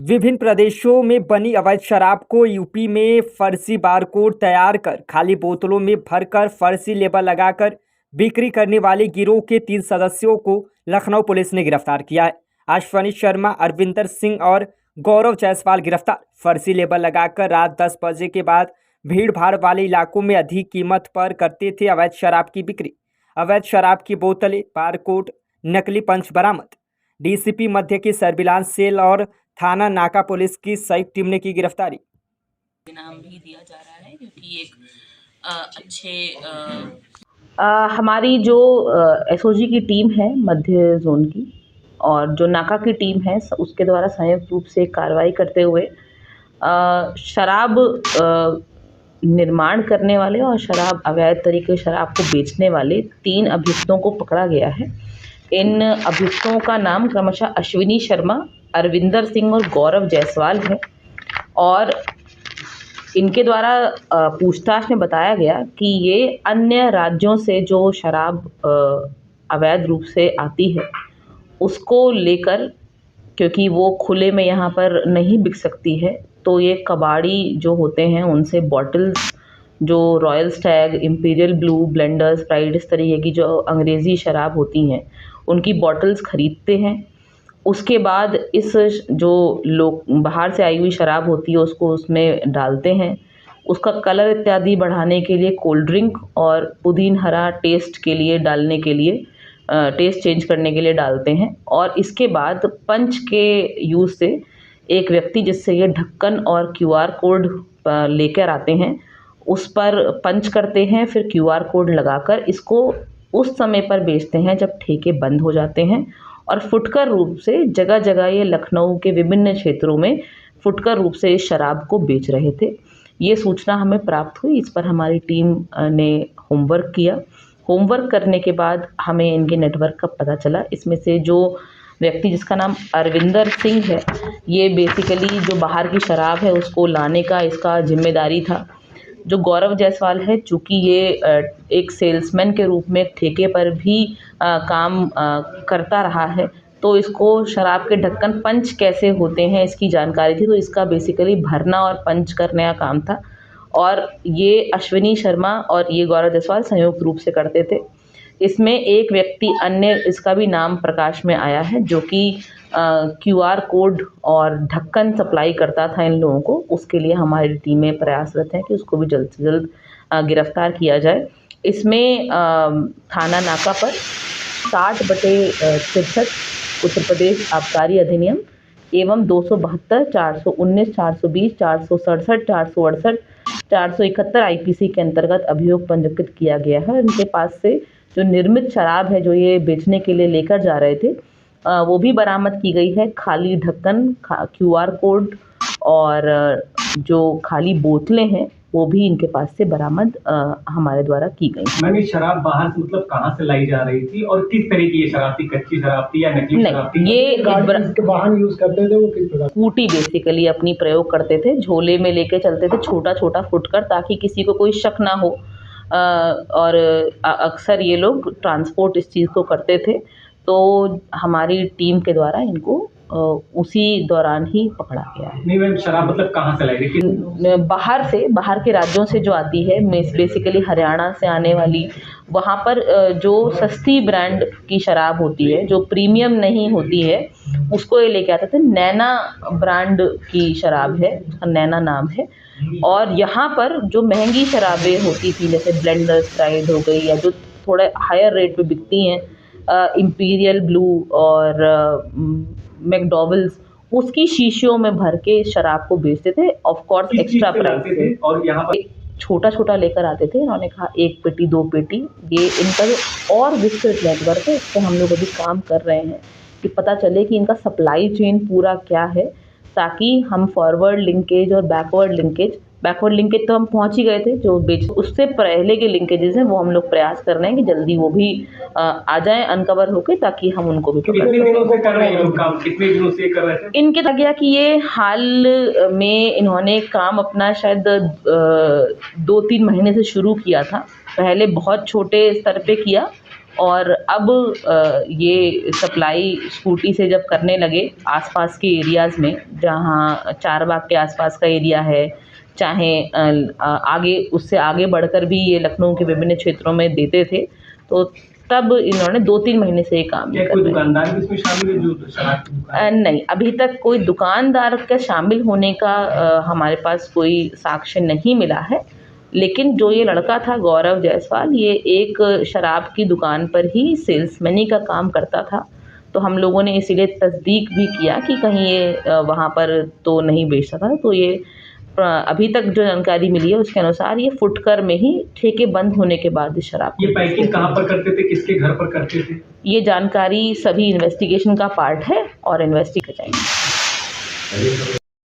विभिन्न प्रदेशों में बनी अवैध शराब को यूपी में फर्जी बारकोड तैयार कर खाली बोतलों में भरकर फर्जी लेबल लगाकर बिक्री करने वाले गिरोह के 3 सदस्यों को लखनऊ पुलिस ने गिरफ्तार किया है। अश्विनी शर्मा, अरविंदर सिंह और गौरव जायसवाल गिरफ्तार। फर्जी लेबल लगाकर रात 10 बजे के बाद भीड़ भाड़ वाले इलाकों में अधिक कीमत पर करते थे अवैध शराब की बिक्री। अवैध शराब की बोतलें, बारकोड, नकली पंच बरामद। डीसीपी मध्य की सर्विलांस सेल और थाना नाका पुलिस की संयुक्त टीम ने की गिरफ्तारी। इनाम भी दिया जा रहा है क्योंकि एक अच्छे हमारी जो एसओजी की टीम है मध्य जोन की और जो नाका की टीम है उसके द्वारा संयुक्त रूप से कार्रवाई करते हुए शराब निर्माण करने वाले और शराब अवैध तरीके से शराब को बेचने वाले 3 अभियुक्तों को पकड़ा गया है। इन अभियुक्तों का नाम क्रमशः अश्विनी शर्मा, अरविंदर सिंह और गौरव जायसवाल है और इनके द्वारा पूछताछ में बताया गया कि ये अन्य राज्यों से जो शराब अवैध रूप से आती है उसको लेकर, क्योंकि वो खुले में यहाँ पर नहीं बिक सकती है, तो ये कबाड़ी जो होते हैं उनसे बॉटल्स, जो royal Stag, imperial blue, blenders, pride, इस तरीके की जो अंग्रेज़ी शराब होती हैं उनकी बॉटल्स ख़रीदते हैं। उसके बाद इस जो लोग बाहर से आई हुई शराब होती है उसको उसमें डालते हैं। उसका कलर इत्यादि बढ़ाने के लिए कोल्ड ड्रिंक और पुदीन हरा टेस्ट के लिए डालने के लिए टेस्ट चेंज करने के लिए डालते हैं और इसके बाद पंच के यूज़ से एक व्यक्ति जिससे ये ढक्कन और क्यूआर कोड लेकर आते हैं उस पर पंच करते हैं, फिर क्यूआर कोड लगाकर इसको उस समय पर बेचते हैं जब ठेके बंद हो जाते हैं और फुटकर रूप से जगह जगह ये लखनऊ के विभिन्न क्षेत्रों में फुटकर रूप से इस शराब को बेच रहे थे। ये सूचना हमें प्राप्त हुई, इस पर हमारी टीम ने होमवर्क किया। होमवर्क करने के बाद हमें इनके नेटवर्क का पता चला। इसमें से जो व्यक्ति जिसका नाम अरविंदर सिंह है, ये बेसिकली जो बाहर की शराब है उसको लाने का इसका जिम्मेदारी था। जो गौरव जायसवाल है, चूँकि ये एक सेल्समैन के रूप में ठेके पर भी काम करता रहा है, तो इसको शराब के ढक्कन पंच कैसे होते हैं इसकी जानकारी थी, तो इसका बेसिकली भरना और पंच करने का काम था। और ये अश्विनी शर्मा और ये गौरव जायसवाल संयुक्त रूप से करते थे। इसमें एक व्यक्ति अन्य, इसका भी नाम प्रकाश में आया है, जो कि क्यूआर कोड और ढक्कन सप्लाई करता था इन लोगों को। उसके लिए हमारी टीमें प्रयासरत हैं कि उसको भी जल्द से जल्द गिरफ्तार किया जाए। इसमें थाना नाका पर 60/63 उत्तर प्रदेश आबकारी अधिनियम एवं 272, 419, 420, 467, 468, 471 आईपीसी के अंतर्गत अभियोग पंजीकृत किया गया है। इनके पास से जो निर्मित शराब है जो ये बेचने के लिए लेकर जा रहे थे वो भी बरामद की गई है। खाली ढक्कन, क्यूआर कोड और जो खाली बोतलें हैं वो भी इनके पास से बरामद हमारे द्वारा की गई। मैम, ये शराब बाहर से मतलब कहाँ से लाई जा रही थी और किस तरह की ये शराब थी? कच्ची शराब थी या नकली शराब थी? ये वाहन यूज करते थे वो किस प्रकार? स्कूटी बेसिकली अपनी प्रयोग करते थे, झोले में लेके चलते थे छोटा छोटा फुटकर, ताकि किसी को कोई शक ना हो। और अक्सर ये लोग ट्रांसपोर्ट इस चीज़ को करते थे, तो हमारी टीम के द्वारा इनको उसी दौरान ही पकड़ा गया है। नहीं मैम, शराब मतलब कहाँ से लाई गई? बाहर के राज्यों से जो आती है, बेसिकली हरियाणा से आने वाली, वहाँ पर जो सस्ती ब्रांड की शराब होती है, जो प्रीमियम नहीं होती है, उसको ये लेके आते थे। नैना ब्रांड की शराब है, उसका नैना नाम है। और यहाँ पर जो महंगी शराबें होती थी, जैसे ब्लेंडर, स्प्राइट हो गई, या जो थोड़े हायर रेट पे बिकती हैं, इंपीरियल ब्लू और मैकडॉवेल्स, उसकी शीशियों में भर के शराब को बेचते थे, ऑफ कोर्स एक्स्ट्रा प्राइस से। और यहाँ पर छोटा छोटा लेकर आते थे। इन्होंने कहा 1 पेटी 2 पेटी, ये इनका जो और विस्तृत नेटवर्क है इस पर हम लोग अभी काम कर रहे हैं कि पता चले कि इनका सप्लाई चेन पूरा क्या है, ताकि हम फॉरवर्ड लिंकेज और बैकवर्ड लिंकेज तो हम पहुंच ही गए थे, जो उससे पहले के लिंकेजेस हैं वो हम लोग प्रयास कर रहे हैं कि जल्दी वो भी आ जाएं अनकवर होके, ताकि हम उनको भी कितने दिनों से कर रहे हैं लोग काम? कितने दिनों से कर रहे थे? इनके लग गया कि ये हाल में इन्होंने काम अपना शायद 2-3 महीने से शुरू किया था। पहले बहुत छोटे स्तर पे किया और अब ये सप्लाई स्कूटी से जब करने लगे आसपास के एरियाज़ में, जहाँ चारबाग के आसपास का एरिया है, चाहे आगे उससे आगे बढ़कर भी ये लखनऊ के विभिन्न क्षेत्रों में देते थे, तो तब इन्होंने 2-3 महीने से ये काम क्या कर कोई रहे हैं। दुकानदार भी इसमें शामिल है जो शराब की दुकान? नहीं, अभी तक कोई दुकानदार के शामिल होने का हमारे पास कोई साक्ष्य नहीं मिला है, लेकिन जो ये लड़का था गौरव जायसवाल, ये एक शराब की दुकान पर ही सेल्समैनी का काम करता था। तो हम लोगों ने इसीलिए तस्दीक भी किया कि कहीं ये वहाँ पर तो नहीं बेचता था। तो ये अभी तक जो जानकारी मिली है उसके अनुसार ये फुटकर में ही ठेके बंद होने के बाद इस शराब ये को पैकिंग कहाँ पर करते थे, किसके घर पर करते थे? ये जानकारी सभी इन्वेस्टिगेशन का पार्ट है और इन्वेस्टिगेट करेंगे।